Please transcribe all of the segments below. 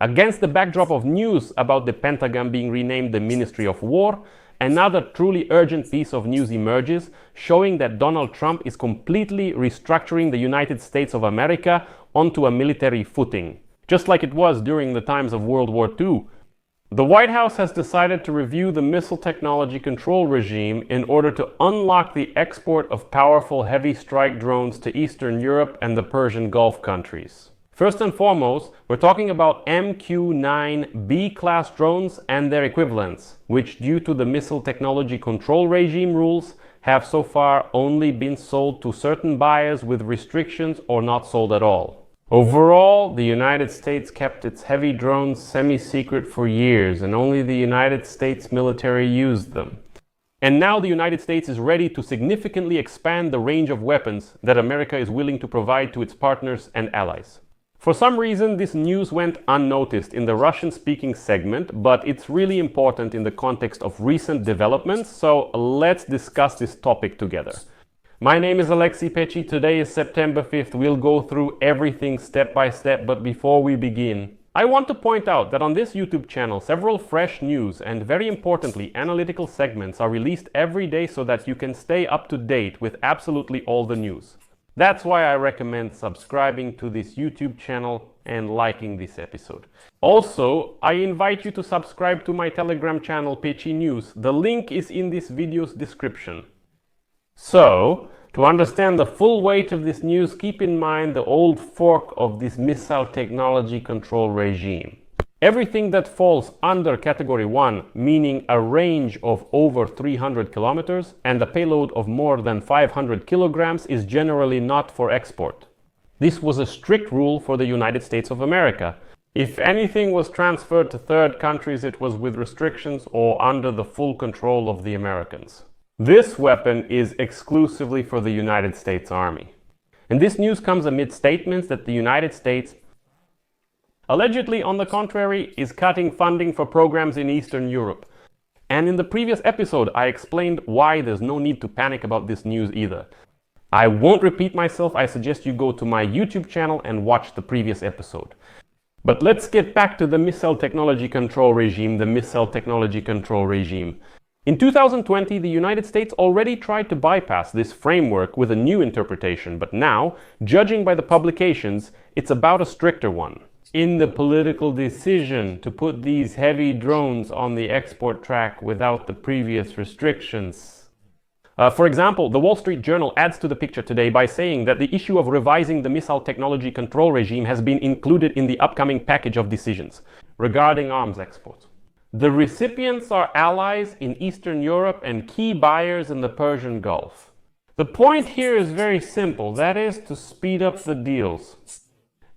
Against the backdrop of news about the Pentagon being renamed the Ministry of War, another truly urgent piece of news emerges, showing that Donald Trump is completely restructuring the United States of America onto a military footing, just like it was during the times of World War II. The White House has decided to review the missile technology control regime in order to unlock the export of powerful heavy strike drones to Eastern Europe and the Persian Gulf countries. First and foremost, we're talking about MQ-9 B-class drones and their equivalents, which due to the missile technology control regime rules have so far only been sold to certain buyers with restrictions or not sold at all. Overall, the United States kept its heavy drones semi-secret for years, and only the United States military used them. And now the United States is ready to significantly expand the range of weapons that America is willing to provide to its partners and allies. For some reason, this news went unnoticed in the Russian-speaking segment, but it's really important in the context of recent developments, so let's discuss this topic together. My name is Alexei Pecci. Today is September 5th. We'll go through everything step by step, but before we begin, I want to point out that on this YouTube channel, several fresh news and, very importantly, analytical segments are released every day so that you can stay up to date with absolutely all the news. That's why I recommend subscribing to this YouTube channel and liking this episode. Also, I invite you to subscribe to my Telegram channel, Pecci News. The link is in this video's description. So, to understand the full weight of this news, keep in mind the old fork of this missile technology control regime. Everything that falls under Category 1, meaning a range of over 300 kilometers and a payload of more than 500 kilograms, is generally not for export. This was a strict rule for the United States of America. If anything was transferred to third countries, it was with restrictions or under the full control of the Americans. This weapon is exclusively for the United States Army. And this news comes amid statements that the United States, allegedly on the contrary, is cutting funding for programs in Eastern Europe. And in the previous episode, I explained why there's no need to panic about this news either. I won't repeat myself. I suggest you go to my YouTube channel and watch the previous episode. But let's get back to the missile technology control regime, In 2020, the United States already tried to bypass this framework with a new interpretation, but now, judging by the publications, it's about a stricter one. In the political decision to put these heavy drones on the export track without the previous restrictions. For example, the Wall Street Journal adds to the picture today by saying that the issue of revising the missile technology control regime has been included in the upcoming package of decisions regarding arms exports. The recipients are allies in Eastern Europe and key buyers in the Persian Gulf. The point here is very simple, that is to speed up the deals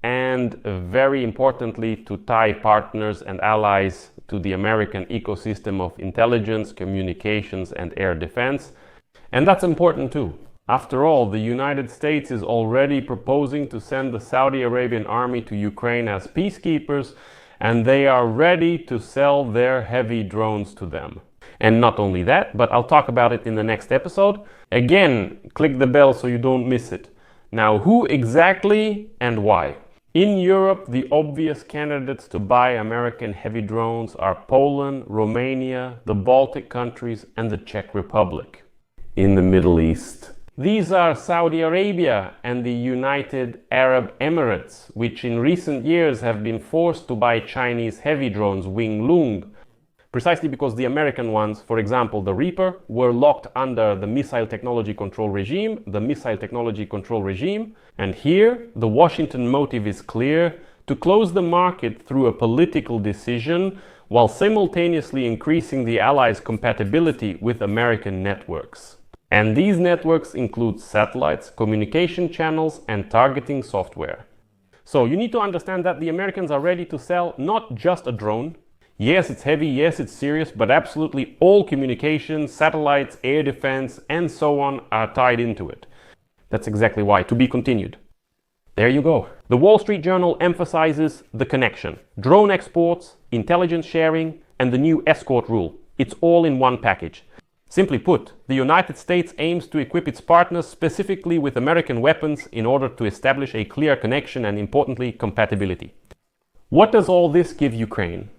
and, very importantly, to tie partners and allies to the American ecosystem of intelligence, communications and air defense. And that's important too. After all, the United States is already proposing to send the Saudi Arabian army to Ukraine as peacekeepers, and they are ready to sell their heavy drones to them. And not only that, but I'll talk about it in the next episode. Again, click the bell so you don't miss it. Now, who exactly and why? In Europe, the obvious candidates to buy American heavy drones are Poland, Romania, the Baltic countries, and the Czech Republic. In the Middle East, these are Saudi Arabia and the United Arab Emirates, which in recent years have been forced to buy Chinese heavy drones Wing-Lung, precisely because the American ones, for example the Reaper, were locked under the missile technology control regime, and here the Washington motive is clear: to close the market through a political decision while simultaneously increasing the Allies' compatibility with American networks. And these networks include satellites, communication channels, and targeting software. So you need to understand that the Americans are ready to sell not just a drone. Yes, it's heavy, yes, it's serious, but absolutely all communications, satellites, air defense, and so on are tied into it. That's exactly why. To be continued. There you go. The Wall Street Journal emphasizes the connection. Drone exports, intelligence sharing, and the new escort rule. It's all in one package. Simply put, the United States aims to equip its partners specifically with American weapons in order to establish a clear connection and, importantly, compatibility. What does all this give Ukraine?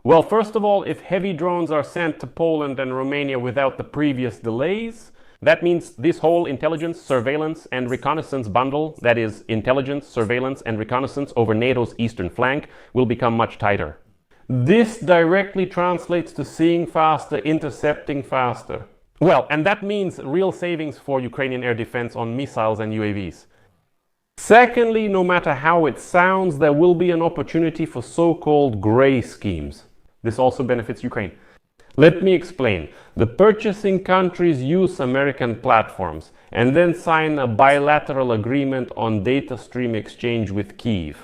Well, first of all, if heavy drones are sent to Poland and Romania without the previous delays, that means this whole intelligence, surveillance, and reconnaissance bundle, that is, intelligence, surveillance, and reconnaissance over NATO's eastern flank, will become much tighter. This directly translates to seeing faster, intercepting faster. Well, and that means real savings for Ukrainian air defense on missiles and UAVs. Secondly, no matter how it sounds, there will be an opportunity for so-called gray schemes. This also benefits Ukraine. Let me explain. The purchasing countries use American platforms and then sign a bilateral agreement on data stream exchange with Kyiv.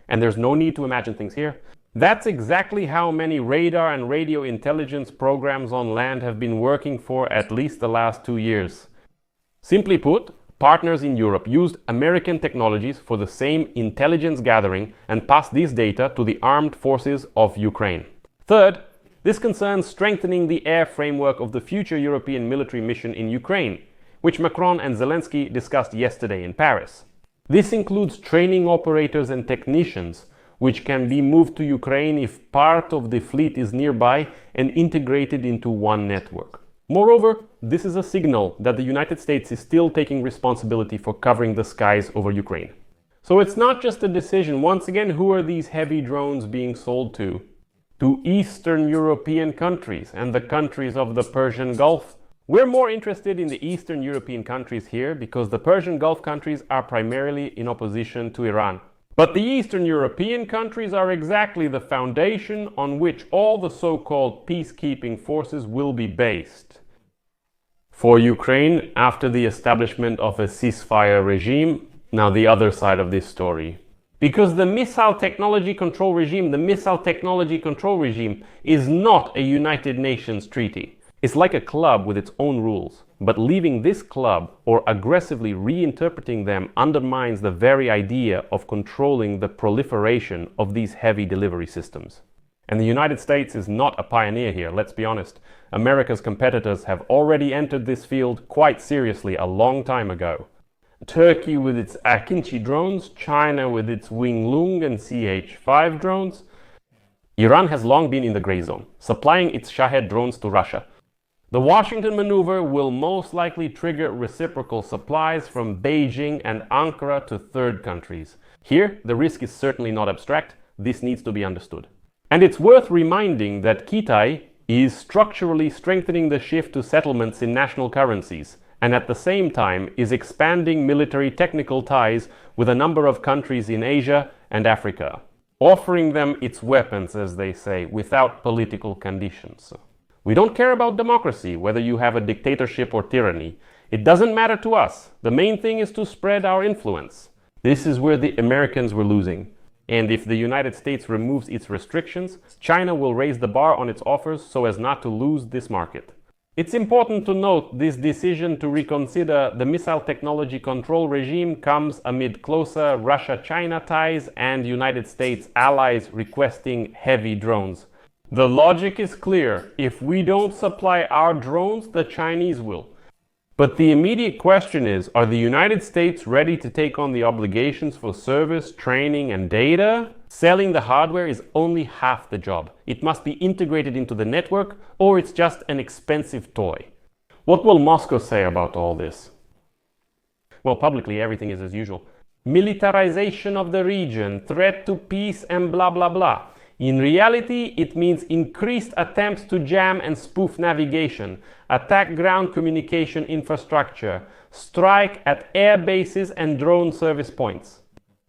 And there's no need to imagine things here. That's exactly how many radar and radio intelligence programs on land have been working for at least the last 2 years. Simply put, partners in Europe used American technologies for the same intelligence gathering and passed this data to the armed forces of Ukraine. Third, this concerns strengthening the air framework of the future European military mission in Ukraine, which Macron and Zelensky discussed yesterday in Paris. This includes training operators and technicians, which can be moved to Ukraine if part of the fleet is nearby and integrated into one network. Moreover, this is a signal that the United States is still taking responsibility for covering the skies over Ukraine. So it's not just a decision. Once again, who are these heavy drones being sold to? To Eastern European countries and the countries of the Persian Gulf. We're more interested in the Eastern European countries here because the Persian Gulf countries are primarily in opposition to Iran. But the Eastern European countries are exactly the foundation on which all the so-called peacekeeping forces will be based. For Ukraine, after the establishment of a ceasefire regime, now the other side of this story. Because the missile technology control regime is not a United Nations treaty. It's like a club with its own rules. But leaving this club or aggressively reinterpreting them undermines the very idea of controlling the proliferation of these heavy delivery systems. And the United States is not a pioneer here, let's be honest. America's competitors have already entered this field quite seriously a long time ago. Turkey with its Akinci drones, China with its Winglung and CH-5 drones. Iran has long been in the gray zone, supplying its Shahed drones to Russia. The Washington maneuver will most likely trigger reciprocal supplies from Beijing and Ankara to third countries. Here, the risk is certainly not abstract. This needs to be understood. And it's worth reminding that Kitai is structurally strengthening the shift to settlements in national currencies, and at the same time is expanding military technical ties with a number of countries in Asia and Africa, offering them its weapons, as they say, without political conditions. We don't care about democracy, whether you have a dictatorship or tyranny. It doesn't matter to us. The main thing is to spread our influence. This is where the Americans were losing. And if the United States removes its restrictions, China will raise the bar on its offers so as not to lose this market. It's important to note this decision to reconsider the missile technology control regime comes amid closer Russia-China ties and United States allies requesting heavy drones. The logic is clear. If we don't supply our drones, the Chinese will. But the immediate question is, are the United States ready to take on the obligations for service, training, and data? Selling the hardware is only half the job. It must be integrated into the network, or it's just an expensive toy. What will Moscow say about all this? Well, publicly everything is as usual. Militarization of the region, threat to peace, and blah blah blah. In reality, it means increased attempts to jam and spoof navigation, attack ground communication infrastructure, strike at air bases and drone service points.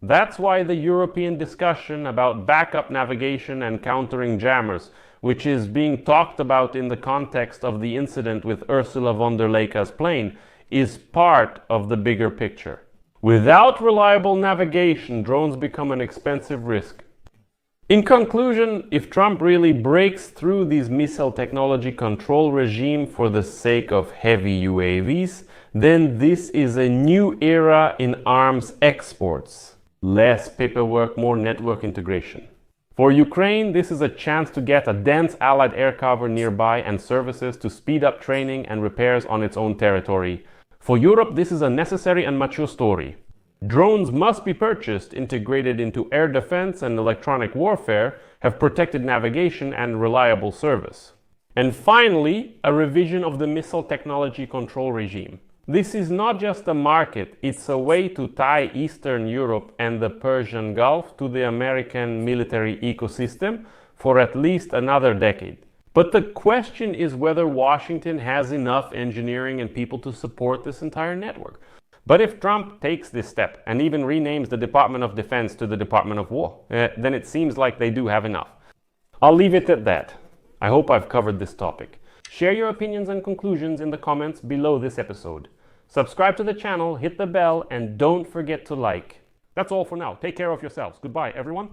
That's why the European discussion about backup navigation and countering jammers, which is being talked about in the context of the incident with Ursula von der Leyen's plane, is part of the bigger picture. Without reliable navigation, drones become an expensive risk. In conclusion, if Trump really breaks through this missile technology control regime for the sake of heavy UAVs, then this is a new era in arms exports. Less paperwork, more network integration. For Ukraine, this is a chance to get a dense Allied air cover nearby and services to speed up training and repairs on its own territory. For Europe, this is a necessary and mature story. Drones must be purchased, integrated into air defense and electronic warfare, have protected navigation and reliable service. And finally, a revision of the missile technology control regime. This is not just a market, it's a way to tie Eastern Europe and the Persian Gulf to the American military ecosystem for at least another decade. But the question is whether Washington has enough engineering and people to support this entire network. But if Trump takes this step and even renames the Department of Defense to the Department of War, then it seems like they do have enough. I'll leave it at that. I hope I've covered this topic. Share your opinions and conclusions in the comments below this episode. Subscribe to the channel, hit the bell, and don't forget to like. That's all for now. Take care of yourselves. Goodbye, everyone.